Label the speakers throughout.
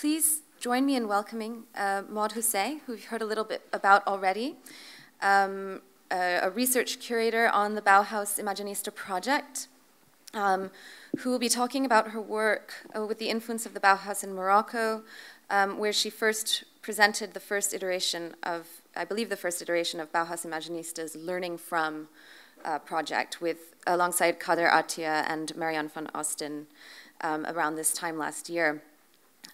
Speaker 1: Please join me in welcoming Maud Houssais, who you've heard a little bit about already, a research curator on the Bauhaus Imaginista project, who will be talking about her work with the influence of the Bauhaus in Morocco, where she first presented the first iteration of, I believe the first iteration of Bauhaus Imaginista's Learning From project alongside Kader Attia and Marianne van Osten around this time last year.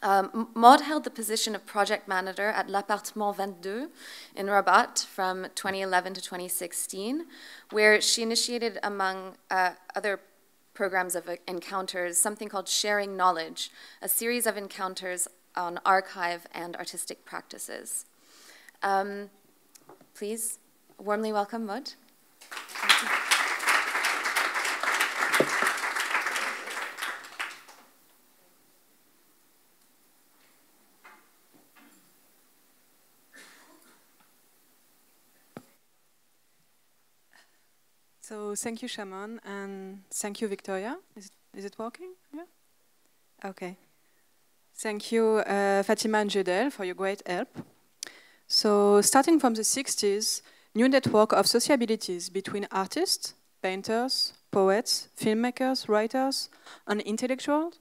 Speaker 1: Maud held the position of project manager at l'Appartement 22 in Rabat from 2011 to 2016, where she initiated, among other programs of encounters, something called Sharing Knowledge, a series of encounters on archive and artistic practices. Please warmly welcome Maud.
Speaker 2: So thank you, Shaman, and thank you, Victoria. Is it working? Yeah. Okay. Thank you, Fatima and Jedel, for your great help. So starting from the 60s, new network of sociabilities between artists, painters, poets, filmmakers, writers, and intellectuals,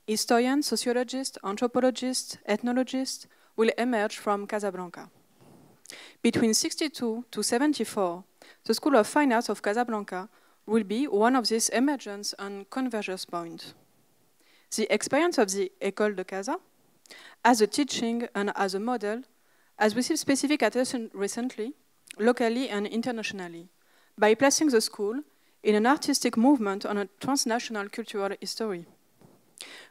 Speaker 2: historians, sociologists, anthropologists, ethnologists will emerge from Casablanca. Between 62 to 74, the School of Fine Arts of Casablanca will be one of these emergence and convergence points. The experience of the École de Casa, as a teaching and as a model, has received specific attention recently, locally and internationally, by placing the school in an artistic movement on a transnational cultural history.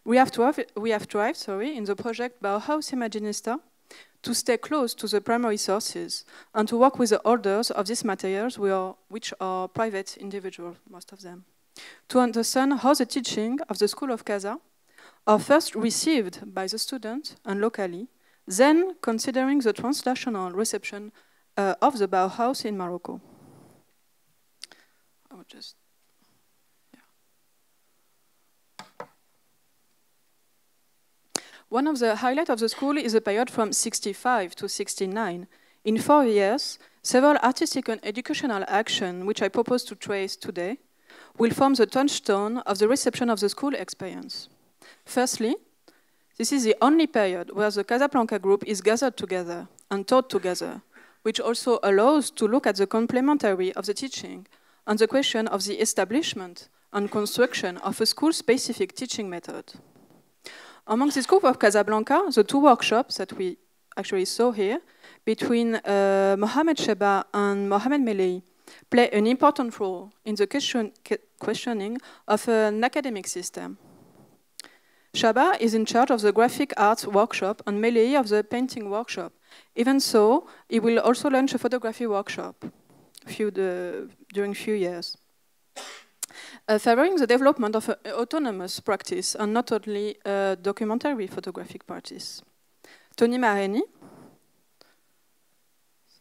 Speaker 2: We have tried in the project Bauhaus Imaginista to stay close to the primary sources and to work with the holders of these materials, which are private individuals, most of them, to understand how the teaching of the School of Casa are first received by the student and locally, then considering the transnational reception of the Bauhaus in Morocco. I would just, yeah. One of the highlights of the school is a period from 65 to 69. In 4 years, several artistic and educational actions, which I propose to trace today, will form the touchstone of the reception of the school experience. Firstly, this is the only period where the Casablanca group is gathered together and taught together, which also allows to look at the complementarity of the teaching and the question of the establishment and construction of a school-specific teaching method. Among this group of Casablanca, the two workshops that we actually saw here, between Mohamed Sheba and Mohamed Melei, play an important role in the questioning of an academic system. Shaba is in charge of the graphic arts workshop and Melei of the painting workshop. Even so, he will also launch a photography workshop during few years, favoring the development of an autonomous practice and not only documentary photographic practice. Tony Mareni,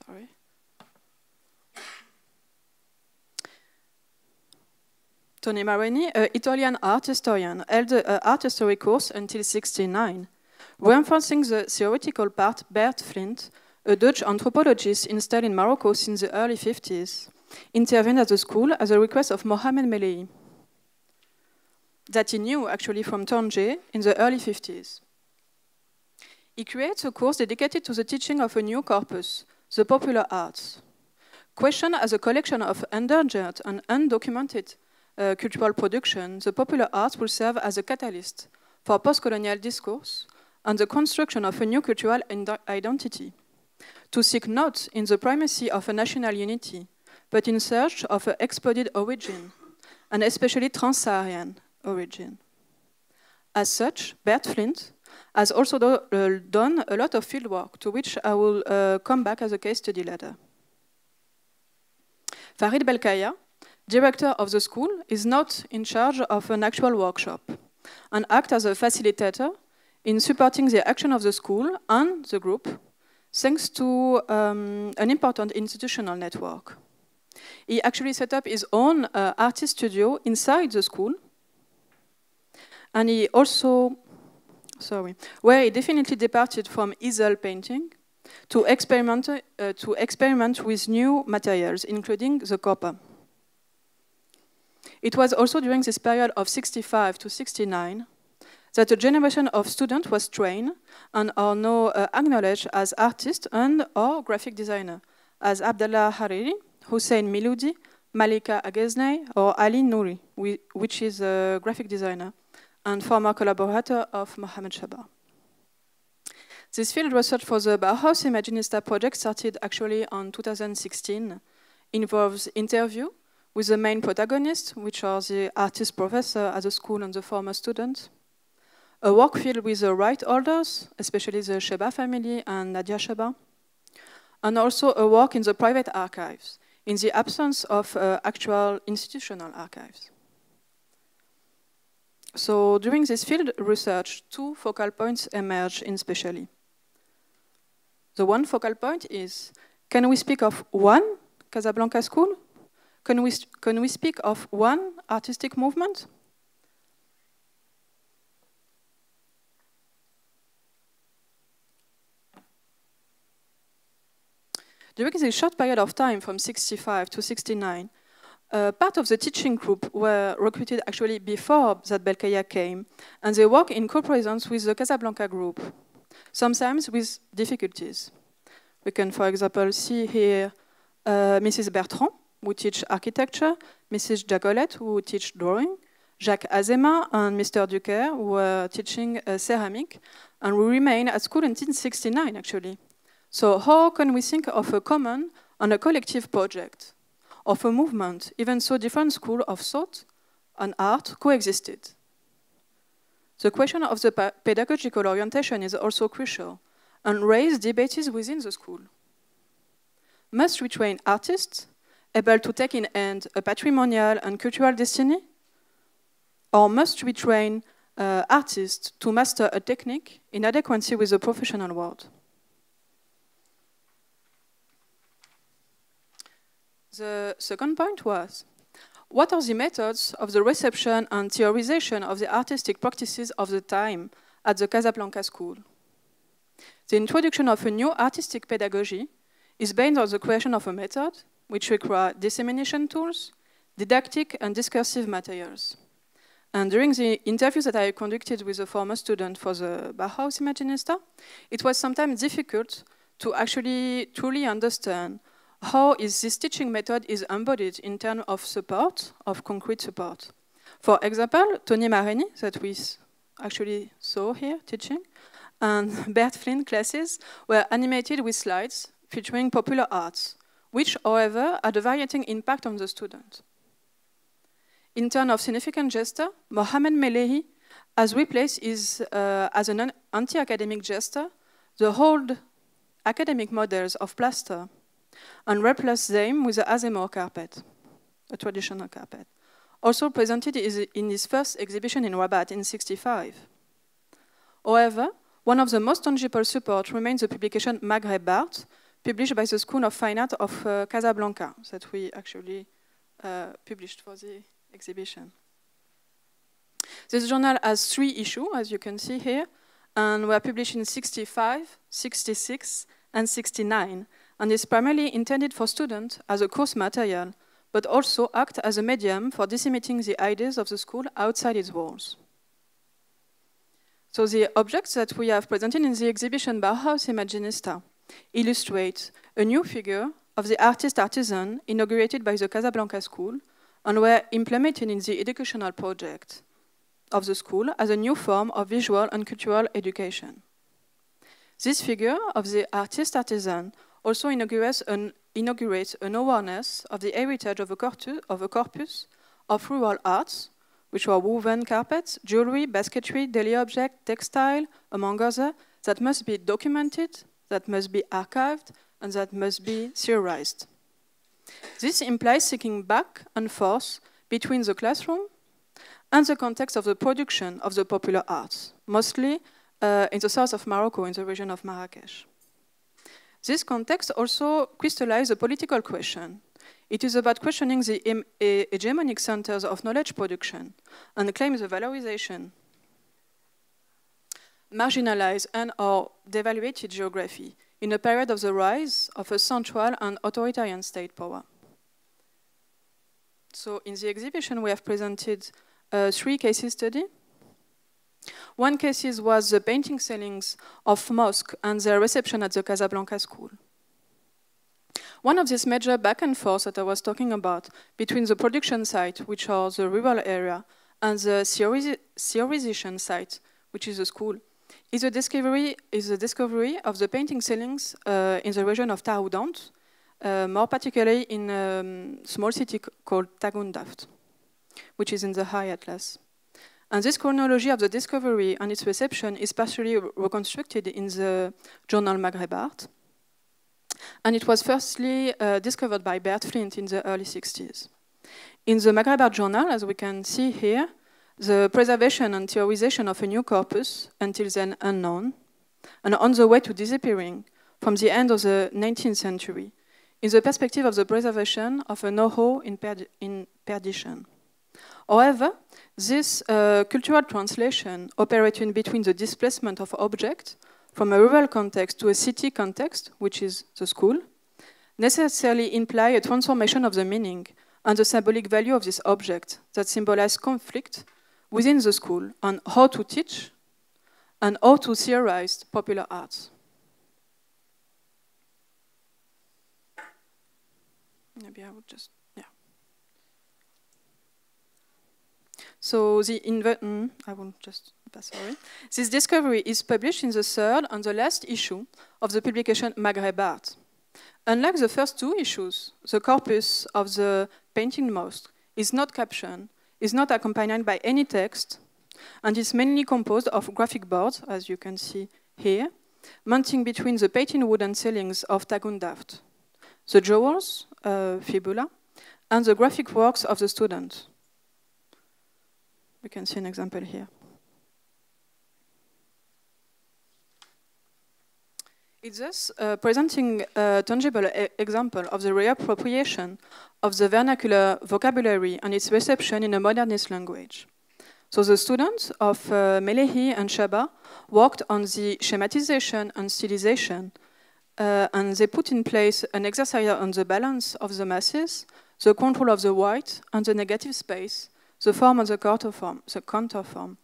Speaker 2: sorry. Tony Mareni, an Italian art historian, held an art history course until 1969, reinforcing the theoretical part. Bert Flint, a Dutch anthropologist installed in Morocco since the early 50s, intervened at the school at the request of Mohamed Melei, that he knew actually from Tanger in the early 50s. He creates a course dedicated to the teaching of a new corpus, the popular arts. Questioned as a collection of endangered and undocumented cultural production, the popular arts will serve as a catalyst for post-colonial discourse and the construction of a new cultural identity, to seek not in the primacy of a national unity, but in search of an exploded origin, and especially trans-Saharan origin. As such, Bert Flint has also done a lot of fieldwork, to which I will come back as a case study later. Farid Belkaya, director of the school, is not in charge of an actual workshop and acts as a facilitator in supporting the action of the school and the group, thanks to an important institutional network. He actually set up his own artist studio inside the school, and he also where he definitely departed from easel painting to experiment with new materials, including the copper. It was also during this period of 65 to 69 that a generation of students was trained and are now acknowledged as artists and or graphic designer, as Abdallah Hariri, Hussein Miloudi, Malika Ageznay, or Ali Nouri, which is a graphic designer and former collaborator of Mohamed Chabah. This field research for the Bauhaus Imaginista project started actually on 2016, involves interview with the main protagonists, which are the artist professor at the school and the former student, a work field with the right holders, especially the Chabah family and Nadia Chabah, and also a work in the private archives, in the absence of actual institutional archives. So during this field research, two focal points emerge especially. The one focal point is, can we speak of one Casablanca school? Can we speak of one artistic movement? During this short period of time from 65 to 69, part of the teaching group were recruited actually before that Belkaya came, and they work in co-presence with the Casablanca group, sometimes with difficulties. We can, for example, see here Mrs. Bertrand, who teach architecture, Mrs. Jacolet, who teach drawing, Jacques Azema and Mr. Duquer, who were teaching ceramic, and we remain at school until 69, actually. So how can we think of a common and a collective project, of a movement, even so different schools of thought and art coexisted? The question of the pedagogical orientation is also crucial and raised debates within the school. Must we train artists able to take in hand a patrimonial and cultural destiny? Or must we train artists to master a technique in adequacy with the professional world? The second point was, what are the methods of the reception and theorization of the artistic practices of the time at the Casablanca School? The introduction of a new artistic pedagogy is based on the creation of a method which requires dissemination tools, didactic and discursive materials. And during the interviews that I conducted with a former student for the Bauhaus Imaginista, it was sometimes difficult to actually truly understand how is this teaching method is embodied in terms of support, of concrete support. For example, Tony Marini, that we actually saw here teaching, and Bert Flynn classes were animated with slides featuring popular arts, which, however, had a varying impact on the student. In terms of significant gesture, Mohamed Melehi has replaced as an anti-academic gesture the old academic models of plaster and replaced them with the Azemor carpet, a traditional carpet, also presented in his first exhibition in Rabat in 1965. However, one of the most tangible supports remains the publication Maghreb Art, published by the School of Fine Art of Casablanca, that we actually published for the exhibition. This journal has 3 issues, as you can see here, and were published in 65, 66, and 69, and is primarily intended for students as a course material, but also act as a medium for disseminating the ideas of the school outside its walls. So the objects that we have presented in the exhibition Bauhaus Imaginista illustrate a new figure of the artist-artisan inaugurated by the Casablanca School and were implemented in the educational project of the school as a new form of visual and cultural education. This figure of the artist-artisan also inaugurates an awareness of the heritage of a corpus of rural arts, which were woven carpets, jewelry, basketry, daily objects, textile, among others, that must be documented, that must be archived, and that must be theorized. This implies seeking back and forth between the classroom and the context of the production of the popular arts, mostly in the south of Morocco, in the region of Marrakesh. This context also crystallizes a political question. It is about questioning the hegemonic centers of knowledge production and claims the valorization. marginalized and/or devaluated geography in a period of the rise of a central and authoritarian state power. So in the exhibition, we have presented 3 case studies. One case was the painting ceilings of mosque and their reception at the Casablanca school. One of these major back and forth that I was talking about between the production site, which are the rural area, and the theorization site, which is the school, is the discovery of the painting ceilings in the region of Taroudant, more particularly in a small city called Tagoundaft, which is in the High Atlas. And this chronology of the discovery and its reception is partially reconstructed in the journal Maghreb Art. And it was firstly discovered by Bert Flint in the early 60s. In the Maghreb Art Journal, as we can see here, the preservation and theorization of a new corpus, until then unknown, and on the way to disappearing from the end of the 19th century, in the perspective of the preservation of a know-how in perdition. However, this cultural translation operating between the displacement of objects from a rural context to a city context, which is the school, necessarily imply a transformation of the meaning and the symbolic value of this object that symbolize conflict within the school on how to teach and how to theorize popular arts. Maybe I would just, yeah. So I won't just pass, sorry. This discovery is published in the 3rd and the last issue of the publication Maghreb Art. Unlike the first 2 issues, the corpus of the painting mosque is not captioned, is not accompanied by any text, and is mainly composed of graphic boards, as you can see here, mounting between the painted wooden ceilings of Tagoundaft, the jewels, fibula, and the graphic works of the student. We can see an example here. It's thus presenting a tangible example of the reappropriation of the vernacular vocabulary and its reception in a modernist language. So the students of Melehi and Shaba worked on the schematization and stylization, and they put in place an exercise on the balance of the masses, the control of the white and the negative space, the form and the counterform.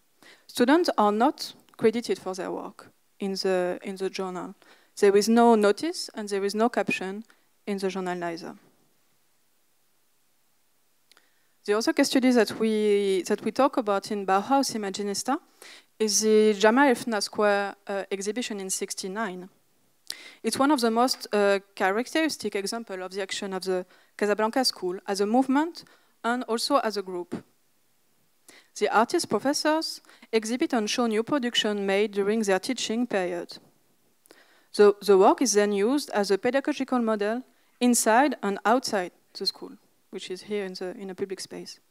Speaker 2: Students are not credited for their work in the journal. There is no notice and there is no caption in the journal neither. The other case study that we talk about in Bauhaus Imaginista is the Jamal El-Fna Square exhibition in '69. It's one of the most characteristic examples of the action of the Casablanca School as a movement and also as a group. The artist professors exhibit and show new production made during their teaching period. The work is then used as a pedagogical model inside and outside the school, which is here in a public space.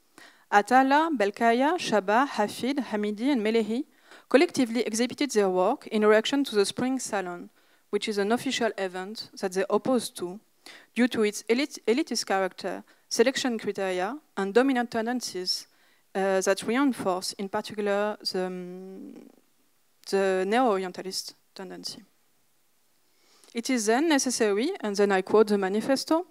Speaker 2: Atala, Belkaya, Shaba, Hafid, Hamidi, and Melehi collectively exhibited their work in reaction to the Spring Salon, which is an official event that they opposed to due to its elitist character, selection criteria, and dominant tendencies that reinforce, in particular, the neo-Orientalist tendency. It is then necessary, and then I quote the manifesto,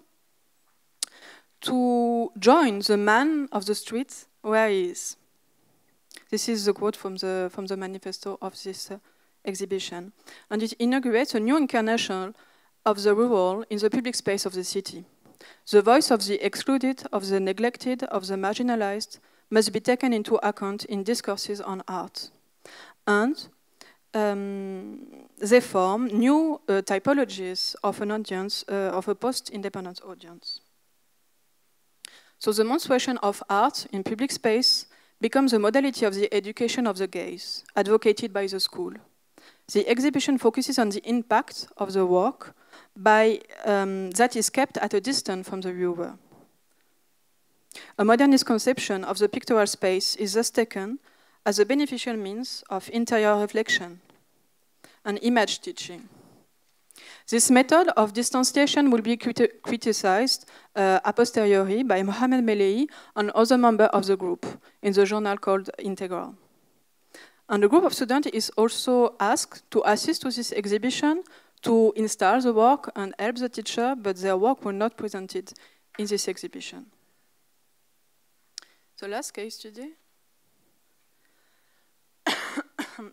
Speaker 2: to join the man of the street where he is. This is the quote from the manifesto of this exhibition. And it inaugurates a new incarnation of the rural in the public space of the city. The voice of the excluded, of the neglected, of the marginalized must be taken into account in discourses on art. And they form new typologies of an audience, of a post-independence audience. So the demonstration of art in public space becomes a modality of the education of the gaze, advocated by the school. The exhibition focuses on the impact of the work that is kept at a distance from the viewer. A modernist conception of the pictorial space is thus taken as a beneficial means of interior reflection and image teaching. This method of distanciation will be criticized a posteriori by Mohamed Melehi and other members of the group in the journal called Integral. And the group of students is also asked to assist to this exhibition, to install the work and help the teacher, but their work were not presented in this exhibition. The last case study,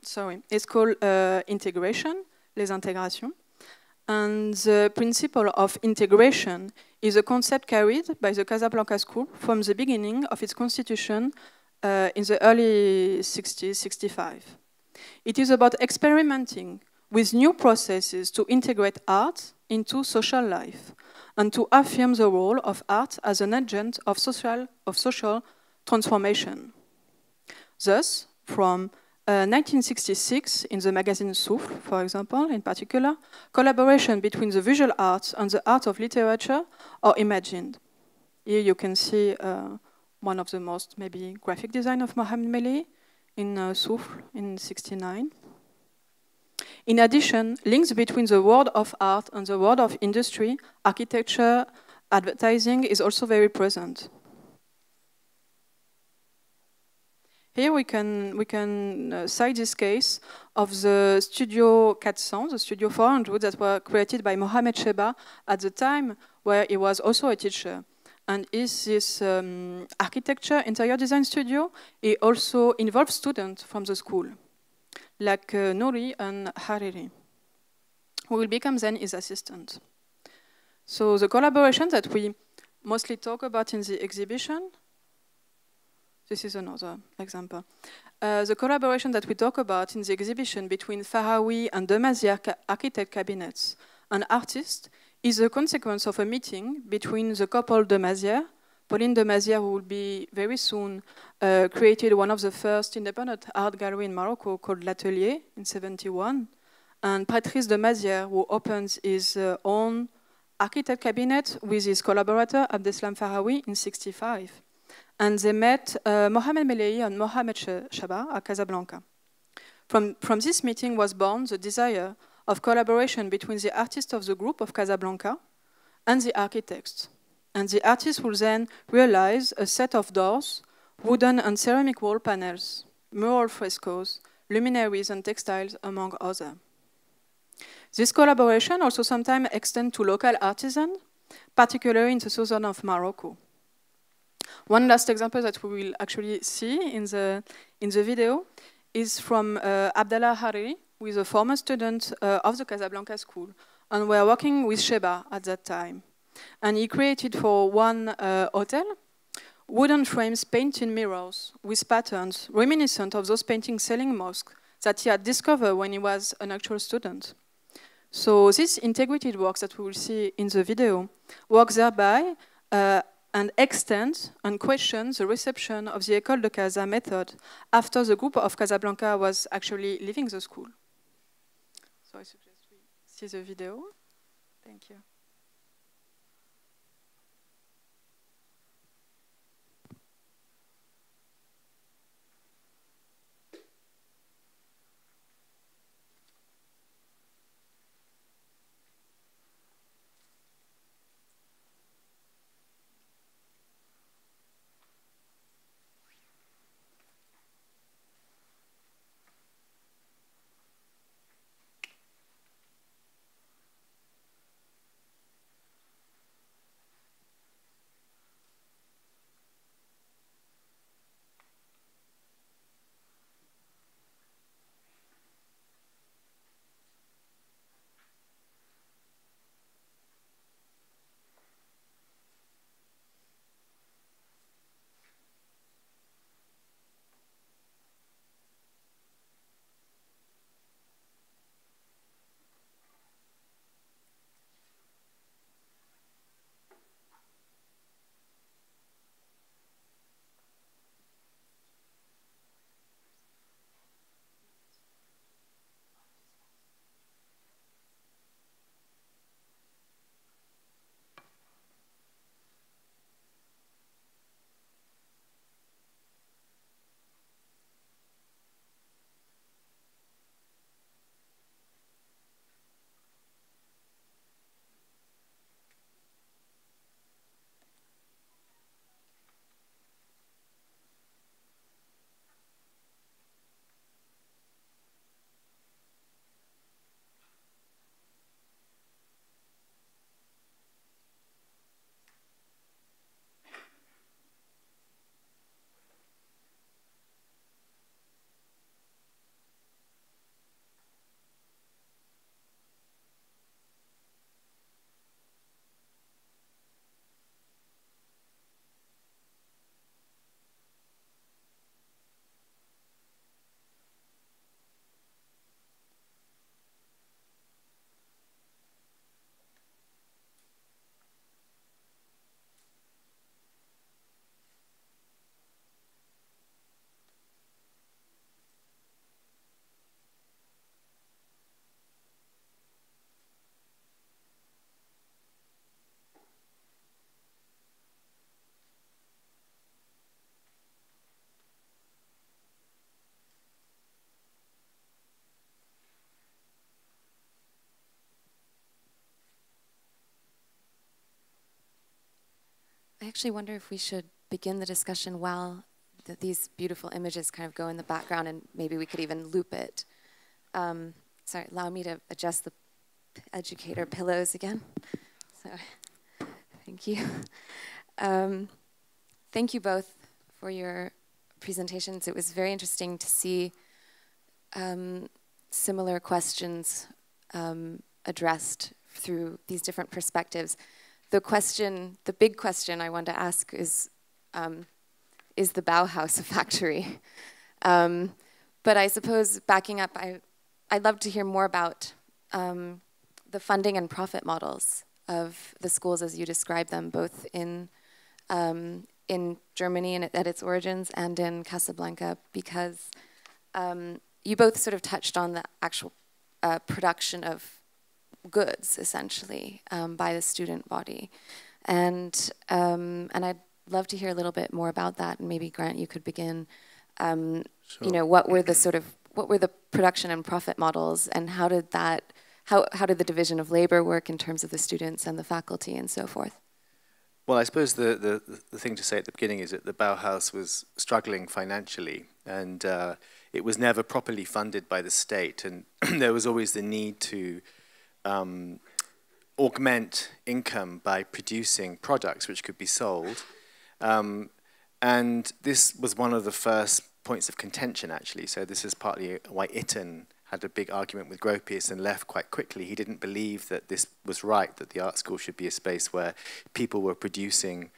Speaker 2: sorry, it's called integration, les intégrations. And the principle of integration is a concept carried by the Casablanca School from the beginning of its constitution in the early 60s, 65. It is about experimenting with new processes to integrate art into social life and to affirm the role of art as an agent of social transformation. Thus, from 1966, in the magazine Souffle, for example, in particular, collaboration between the visual arts and the art of literature are imagined. Here you can see one of the most maybe graphic design of Mohamed Melli in Souffle in '69. In addition, links between the world of art and the world of industry, architecture, advertising is also very present. Here we can cite this case of the Studio 400, the Studio 400 that were created by Mohamed Cheba at the time where he was also a teacher. And is this architecture interior design studio, he also involved students from the school, like Nouri and Hariri, who will become then his assistant. So the collaboration that we mostly talk about in the exhibition, this is another example. The collaboration that we talk about in the exhibition between Faraoui and de Mazière architect cabinets and artists is a consequence of a meeting between the couple de Mazière, Pauline de Mazière, who will be very soon created one of the first independent art gallery in Morocco called L'Atelier in '71, and Patrice de Mazière, who opens his own architect cabinet with his collaborator Abdeslam Faraoui in '65. And they met Mohamed Melli and Mohamed Chaba at Casablanca. From this meeting was born the desire of collaboration between the artists of the group of Casablanca and the architects. And the artists will then realize a set of doors, wooden and ceramic wall panels, mural frescoes, luminaries and textiles, among others. This collaboration also sometimes extends to local artisans, particularly in the southern of Morocco. One last example that we will actually see in the video is from Abdallah Hariri, who is a former student of the Casablanca School, and we are working with Sheba at that time. And he created for one hotel wooden frames painted mirrors with patterns reminiscent of those paintings selling mosques that he had discovered when he was an actual student. So this integrated works that we will see in the video works thereby and extend and question the reception of the École de Casa method after the group of Casablanca was actually leaving the school. So I suggest we see the video. Thank you.
Speaker 1: actually wonder if we should begin the discussion while these beautiful images kind of go in the background, and maybe we could even loop it. Sorry, allow me to adjust the educator pillows again. So, thank you. Thank you both for your presentations. It was very interesting to see similar questions addressed through these different perspectives. The big question I want to ask is the Bauhaus a factory? But I suppose backing up, I'd love to hear more about the funding and profit models of the schools as you describe them, both in Germany and at its origins and in Casablanca, because you both sort of touched on the actual production of goods, essentially, by the student body, and I'd love to hear a little bit more about that. And maybe Grant, you could begin.
Speaker 3: Sure.
Speaker 1: You know, what were the production and profit models, and how did the division of labor work in terms of the students and the faculty and so forth?
Speaker 3: Well, I suppose the thing to say at the beginning is that the Bauhaus was struggling financially, and it was never properly funded by the state, and there was always the need to augment income by producing products which could be sold. And this was one of the first points of contention, actually. So this is partly why Itten had a big argument with Gropius and left quite quickly. He didn't believe that this was right, that the art school should be a space where people were producing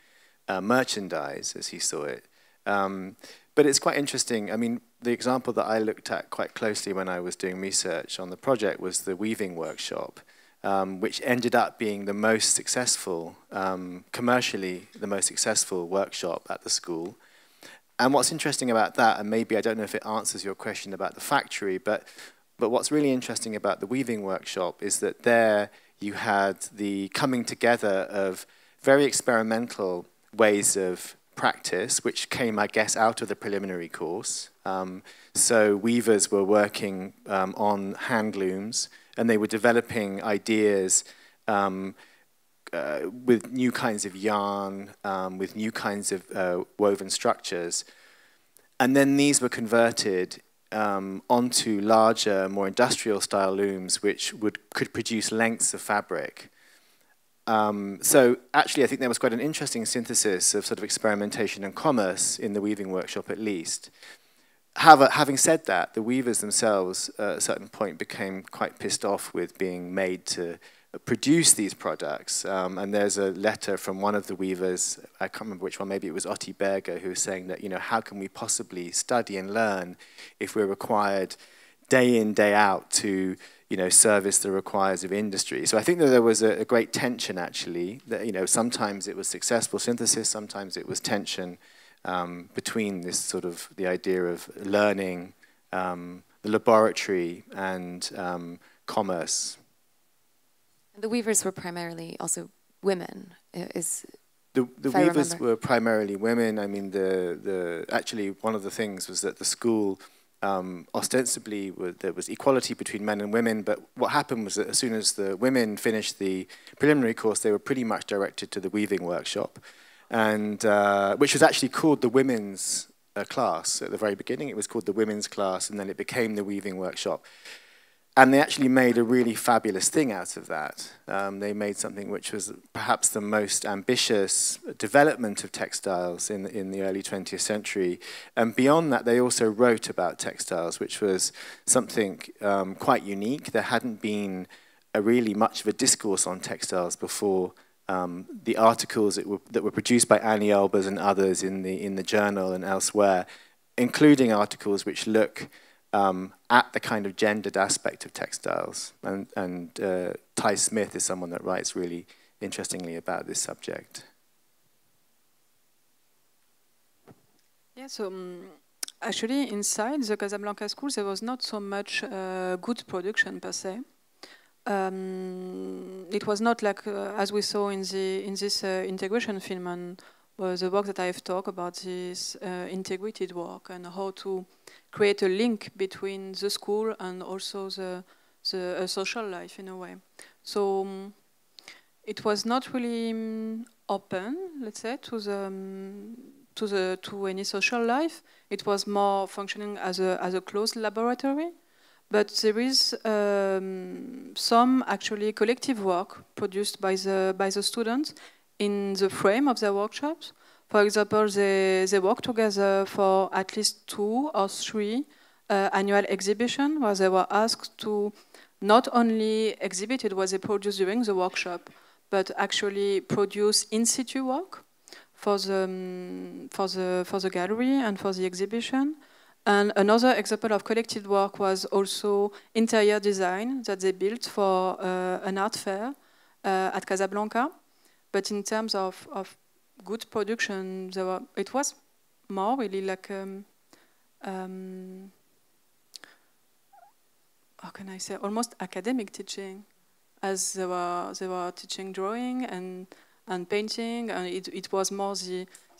Speaker 3: merchandise, as he saw it. But it's quite interesting. I mean, the example that I looked at quite closely when I was doing research on the project was the weaving workshop, which ended up being the most successful, commercially the most successful workshop at the school. And what's interesting about that, and maybe I don't know if it answers your question about the factory, but what's really interesting about the weaving workshop is that there you had the coming together of very experimental ways of practice, which came, I guess, out of the preliminary course. So weavers were working on hand looms, and they were developing ideas with new kinds of yarn, with new kinds of woven structures. And then these were converted onto larger, more industrial-style looms, which could produce lengths of fabric. So actually, I think there was quite an interesting synthesis of sort of experimentation and commerce in the weaving workshop, at least. However, having said that, the weavers themselves, at a certain point, became quite pissed off with being made to produce these products. And there's a letter from one of the weavers, I can't remember which one, maybe it was Otti Berger, who was saying that, you know, how can we possibly study and learn if we're required day in, day out to, you know, service the requires of industry. So I think that there was a great tension, actually, that, you know, sometimes it was successful synthesis, sometimes it was tension between this sort of, the idea of learning, the laboratory, and commerce.
Speaker 1: The weavers were primarily also women,
Speaker 3: The weavers were primarily women. I mean, actually, one of the things was that the school, ostensibly, there was equality between men and women, but what happened was that as soon as the women finished the preliminary course, they were pretty much directed to the weaving workshop, and which was actually called the women's class at the very beginning. It was called the women's class, and then it became the weaving workshop. And they actually made a really fabulous thing out of that. They made something which was perhaps the most ambitious development of textiles in the early 20th century. And beyond that, they also wrote about textiles, which was something quite unique. There hadn't been really much of a discourse on textiles before the articles that were produced by Annie Elbers and others in the journal and elsewhere, including articles which look at the kind of gendered aspect of textiles. And Ty Smith is someone that writes really interestingly about this subject.
Speaker 2: Yeah, so actually inside the Casablanca school there was not so much good production per se. It was not like as we saw in this integration film and the work that I've talked about, this integrated work and how to create a link between the school and also the social life in a way. So it was not really open, let's say, to any social life. It was more functioning as a closed laboratory. But there is some actually collective work produced by the students in the frame of their workshops. For example, they work together for at least 2 or 3 annual exhibitions where they were asked to not only exhibit what they produced during the workshop, but actually produce in situ work for the gallery and for the exhibition. And another example of collective work was also interior design that they built for an art fair at Casablanca. But in terms of good production, it was more really like, how can I say, almost academic teaching, as they were teaching drawing and painting, and it was more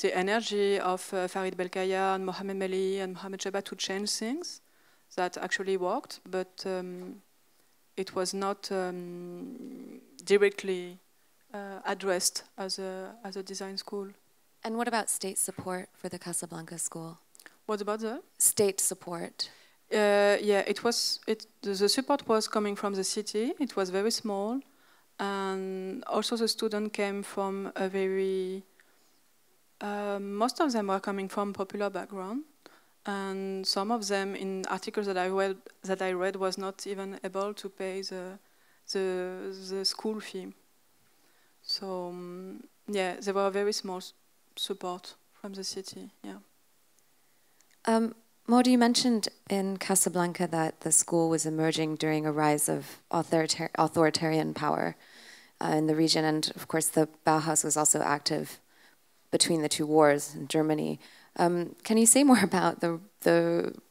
Speaker 2: the energy of Farid Belkaya and Mohamed Meli and Mohamed Jabba to change things that actually worked, but it was not directly addressed as a design school.
Speaker 1: And what about state support for the Casablanca school?
Speaker 2: What about the
Speaker 1: state support?
Speaker 2: Yeah, the support was coming from the city. It was very small, and also the student came from a very most of them were coming from popular background, and some of them, in articles that I read, was not even able to pay the school fee. So yeah, there were very small support from the city. Yeah.
Speaker 1: Maud, you mentioned in Casablanca that the school was emerging during a rise of authoritarian power in the region, and of course the Bauhaus was also active between the 2 wars in Germany. Can you say more about the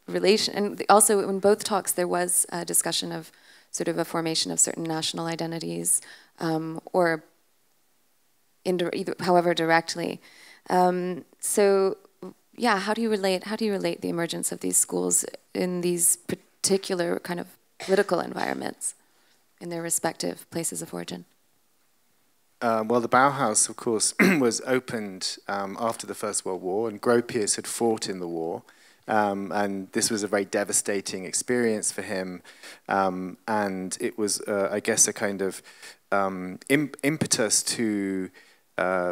Speaker 1: relation? And also in both talks there was a discussion of sort of a formation of certain national identities, or however directly. So yeah, how do you relate the emergence of these schools in these particular kind of political environments in their respective places of origin?
Speaker 3: Well, the Bauhaus, of course, was opened after the First World War, and Gropius had fought in the war, and this was a very devastating experience for him, and it was, I guess, a kind of impetus to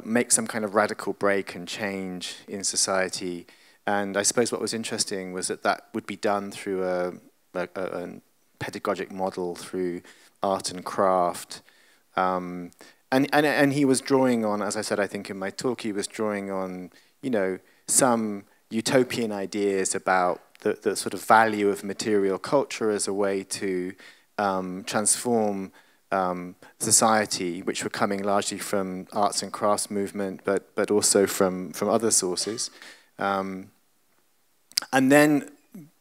Speaker 3: make some kind of radical break and change in society. And I suppose what was interesting was that would be done through a pedagogic model, through art and craft. And he was drawing on, as I said, I think in my talk, he was drawing on, you know, some utopian ideas about the sort of value of material culture as a way to transform society, which were coming largely from arts and crafts movement, but also from other sources. And then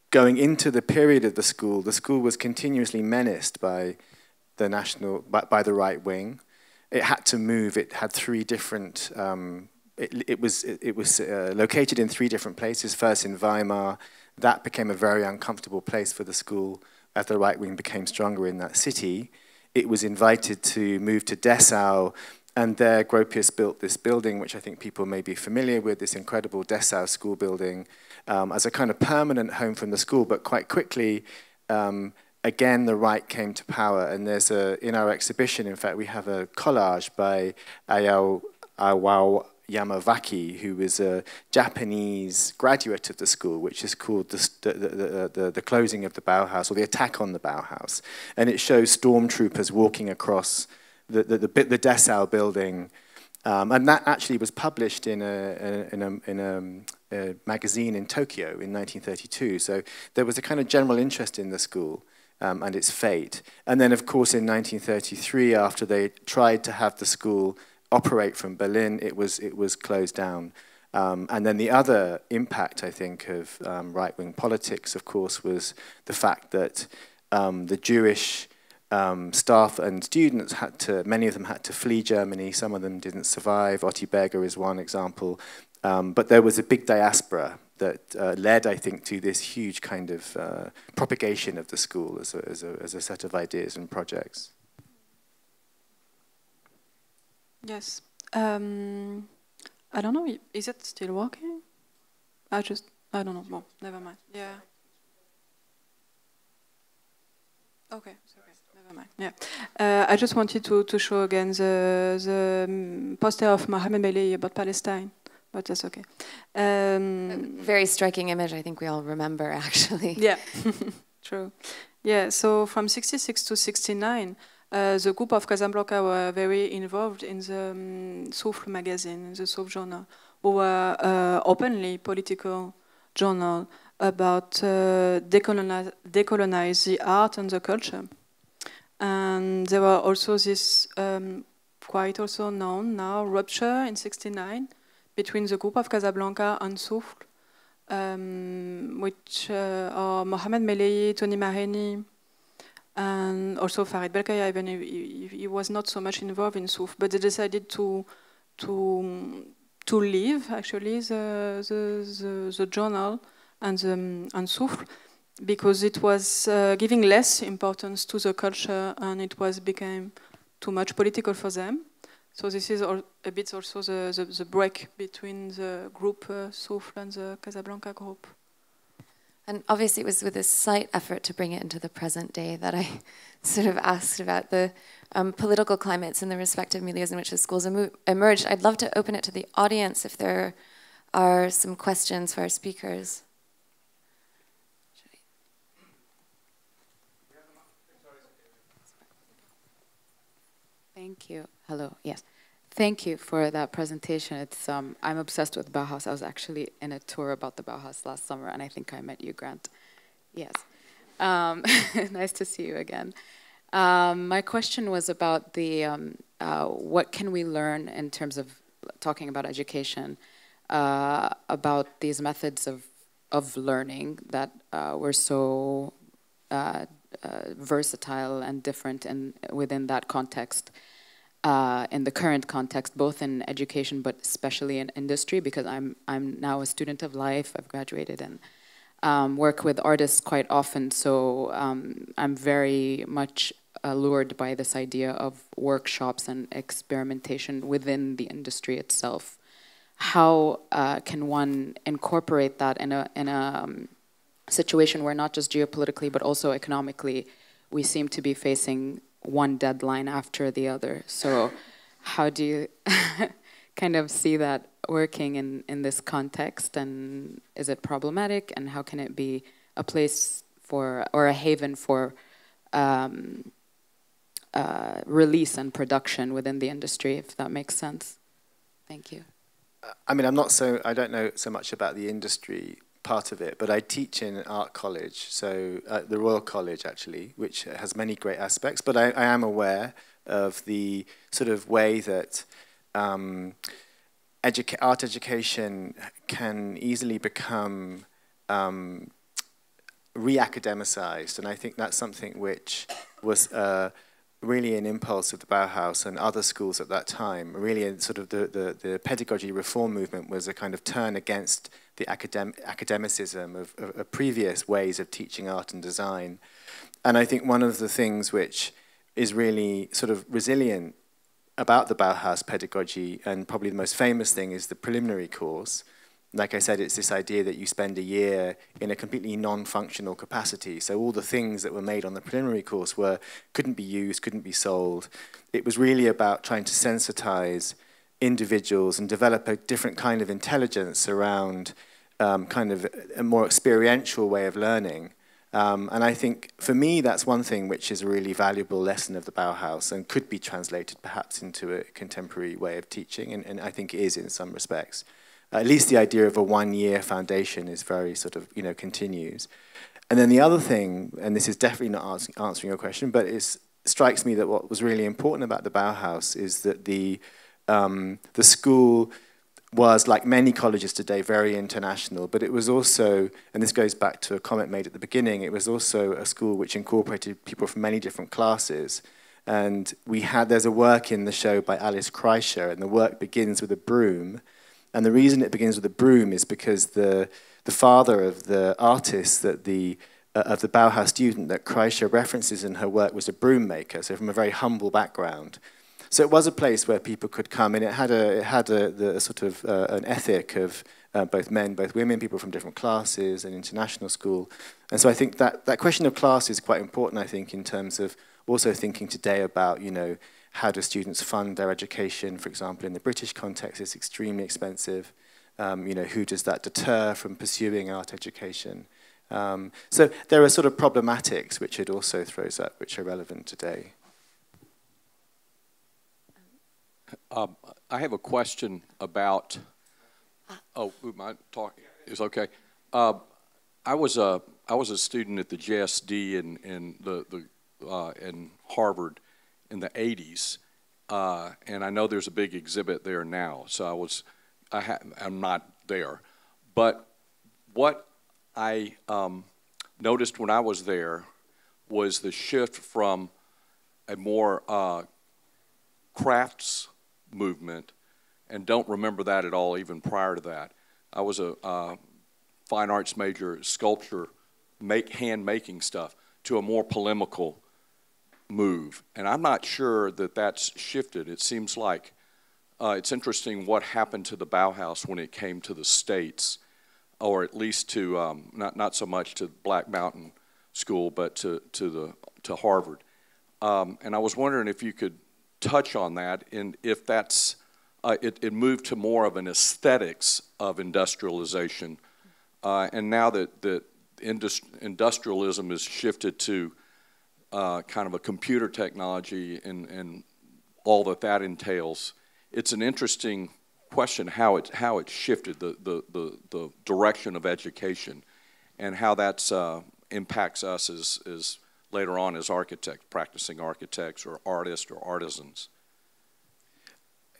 Speaker 3: going into the period of the school was continuously menaced by by the right wing. It had to move. It had 3 different. It was located in 3 different places. First in Weimar, that became a very uncomfortable place for the school as the right wing became stronger in that city. It was invited to move to Dessau, and there Gropius built this building, which I think people may be familiar with, this incredible Dessau school building, as a kind of permanent home from the school. But quite quickly, again, the right came to power, and there's in our exhibition, in fact, we have a collage by Ayao Yamazaki, who was a Japanese graduate of the school, which is called the closing of the Bauhaus, or the attack on the Bauhaus. And it shows stormtroopers walking across the Dessau building. And that actually was published in a magazine in Tokyo in 1932. So there was a kind of general interest in the school and its fate. And then, of course, in 1933, after they tried to have the school operate from Berlin, it was closed down. And then the other impact, I think, of right-wing politics, of course, was the fact that the Jewish staff and students many of them had to flee Germany. Some of them didn't survive. Otti Berger is one example. But there was a big diaspora that led, I think, to this huge kind of propagation of the school as a set of ideas and projects.
Speaker 2: Yes. I don't know, is it still working? I don't know, well, never mind. Yeah. Okay, it's okay, never mind. Yeah. I just wanted to show again the poster of Mohamed Melehi about Palestine, but that's okay.
Speaker 1: Very striking image, I think we all remember, actually.
Speaker 2: Yeah, true. Yeah, so from 66 to 69, the group of Casablanca were very involved in the Souffle magazine, the Souffle journal, who were openly political journal about decolonize the art and the culture. And there were also this quite also known now rupture in 69 between the group of Casablanca and Souffle, which are Mohamed Melehi, Tony Maheni, and also Farid Belkaya, even if he was not so much involved in Souffle, but they decided to leave actually the journal and Souffle, because it was giving less importance to the culture and it became too much political for them. So this is a bit also the break between the group Souffle and the Casablanca group.
Speaker 1: And obviously it was with a slight effort to bring it into the present day that I sort of asked about the political climates in the respective milieus in which the schools emerged. I'd love to open it to the audience if there are some questions for our speakers.
Speaker 4: Thank you. Hello. Yes. Thank you for that presentation. It's I'm obsessed with Bauhaus. I was actually in a tour about the Bauhaus last summer, and I think I met you, Grant. Yes. Nice to see you again. My question was about the what can we learn in terms of talking about education about these methods of learning that were so versatile and different within that context. In the current context, both in education but especially in industry, because I'm now a student of life. I've graduated and work with artists quite often, so I'm very much allured by this idea of workshops and experimentation within the industry itself. How can one incorporate that in a situation where not just geopolitically but also economically we seem to be facing one deadline after the other? So how do you kind of see that working in this context, and is it problematic, and how can it be a place for, or a haven for release and production within the industry, if that makes sense? Thank you.
Speaker 3: I mean, I don't know so much about the industry part of it, but I teach in an art college, so the Royal College actually, which has many great aspects, but I am aware of the sort of way that art education can easily become re-academicized, and I think that's something which was really an impulse of the Bauhaus and other schools at that time. Really, sort of the pedagogy reform movement was a kind of turn against the academicism of previous ways of teaching art and design. And I think one of the things which is really sort of resilient about the Bauhaus pedagogy, and probably the most famous thing, is the preliminary course. Like I said, it's this idea that you spend a year in a completely non-functional capacity. So all the things that were made on the preliminary course couldn't be used, couldn't be sold. It was really about trying to sensitize individuals and develop a different kind of intelligence around kind of a more experiential way of learning. And I think, for me, that's one thing which is a really valuable lesson of the Bauhaus and could be translated perhaps into a contemporary way of teaching, and I think it is in some respects. At least the idea of a one-year foundation is very sort of, continues. And then the other thing, and this is definitely not answering your question, but it strikes me that what was really important about the Bauhaus is that the school was, like many colleges today, very international, but it was also, and this goes back to a comment made at the beginning, it was also a school which incorporated people from many different classes. And there's a work in the show by Alice Kreischer, and the work begins with a broom. And the reason it begins with a broom is because the father of the artist of the Bauhaus student that Kreischer references in her work was a broom maker, so from a very humble background. So it was a place where people could come, and it had the sort of an ethic of both men, both women, people from different classes, an international school. And so I think that question of class is quite important, I think, in terms of also thinking today about, you know, how do students fund their education? For example, in the British context, it's extremely expensive. You know, who does that deter from pursuing art education? So there are sort of problematics which it also throws up, which are relevant today.
Speaker 5: I have a question about. Oh, my talk is okay. I was a student at the JSD in Harvard in the 80s, and I know there's a big exhibit there now. So I'm not there, but what I noticed when I was there was the shift from a more crafts movement, and don't remember that at all even prior to that. I was a fine arts major, sculpture, hand-making stuff, to a more polemical move. And I'm not sure that that's shifted. It seems like it's interesting what happened to the Bauhaus when it came to the States, or at least to, not so much to Black Mountain School, but to Harvard. And I was wondering if you could touch on that, and if that's, it moved to more of an aesthetics of industrialization, and now that industrialism is shifted to kind of a computer technology and all that entails, it's an interesting question how it shifted the direction of education, and how that impacts us as later on as architects, practicing architects or artists or artisans.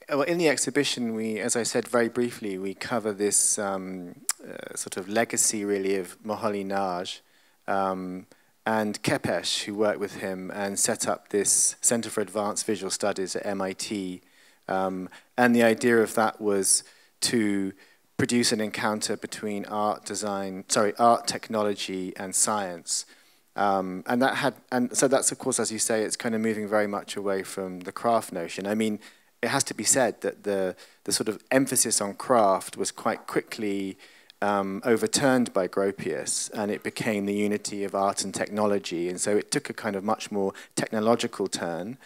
Speaker 3: Well, in the exhibition, as I said very briefly, we cover this sort of legacy, really, of Moholy-Nagy and Kepesh, who worked with him and set up this Center for Advanced Visual Studies at MIT. And the idea of that was to produce an encounter between art technology and science. And so that's, of course, as you say, it's kind of moving very much away from the craft notion. I mean, it has to be said that the sort of emphasis on craft was quite quickly overturned by Gropius, and it became the unity of art and technology, and so it took a kind of much more technological turn.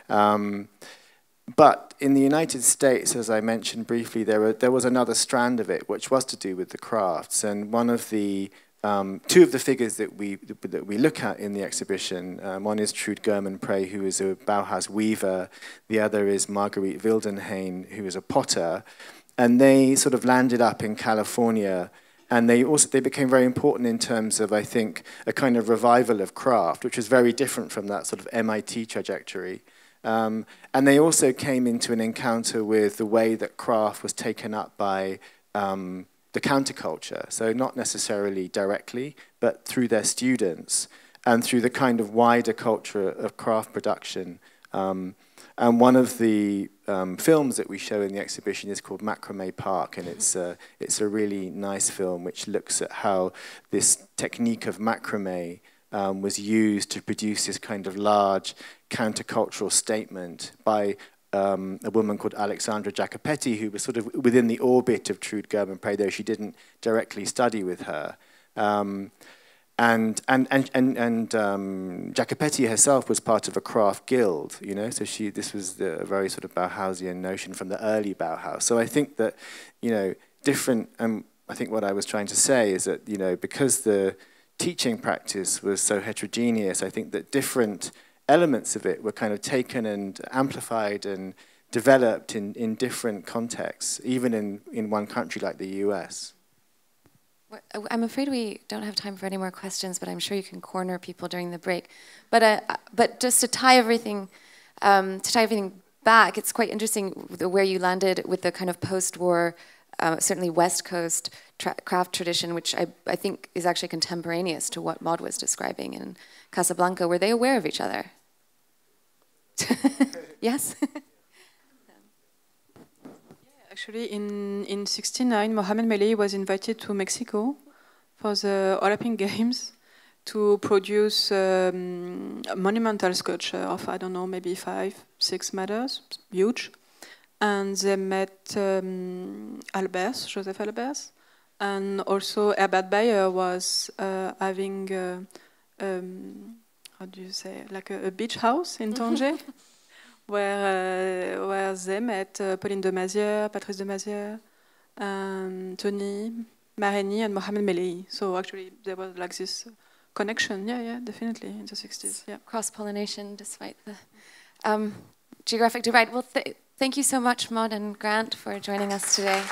Speaker 3: But in the United States, as I mentioned briefly, there was another strand of it, which was to do with the crafts, and one of the two of the figures that we look at in the exhibition, one is Trude German-Prey, who is a Bauhaus Weaver. The other is Marguerite Wildenhain, who is a potter. And they sort of landed up in California, and they became very important in terms of, I think, a kind of revival of craft, which was very different from that sort of MIT trajectory. And they also came into an encounter with the way that craft was taken up by the counterculture, so not necessarily directly, but through their students and through the kind of wider culture of craft production. And one of the films that we show in the exhibition is called Macrame Park, and it's a really nice film which looks at how this technique of macrame was used to produce this kind of large countercultural statement by a woman called Alexandra Jacopetti, who was sort of within the orbit of Trude German-Prey, though she didn't directly study with her. And Jacopetti herself was part of a craft guild, you know, so this was a very sort of Bauhausian notion from the early Bauhaus. So I think that, you know, I think what I was trying to say is that, you know, because the teaching practice was so heterogeneous, I think that different elements of it were kind of taken and amplified and developed in different contexts, even in one country like the US.
Speaker 1: I'm afraid we don't have time for any more questions, but I'm sure you can corner people during the break. But just to tie everything back, it's quite interesting where you landed with the kind of post-war, certainly West Coast craft tradition, which I think is actually contemporaneous to what Maud was describing in Casablanca. Were they aware of each other? Yes?
Speaker 2: Actually, in '69, Mohamed Melehi was invited to Mexico for the Olympic Games to produce a monumental sculpture of, I don't know, maybe 5, 6 meters, huge. And they met Joseph Albers, and also Herbert Bayer was having, how do you say, like a beach house in Tanger, where they met Pauline de Mazière, Patrice de Mazière, Tony Marigny, and Mohamed Melei. So actually there was like this connection, yeah, definitely, in the 60s. Yeah.
Speaker 1: Cross-pollination despite the geographic divide. Well, thank you so much, Maud and Grant, for joining us today.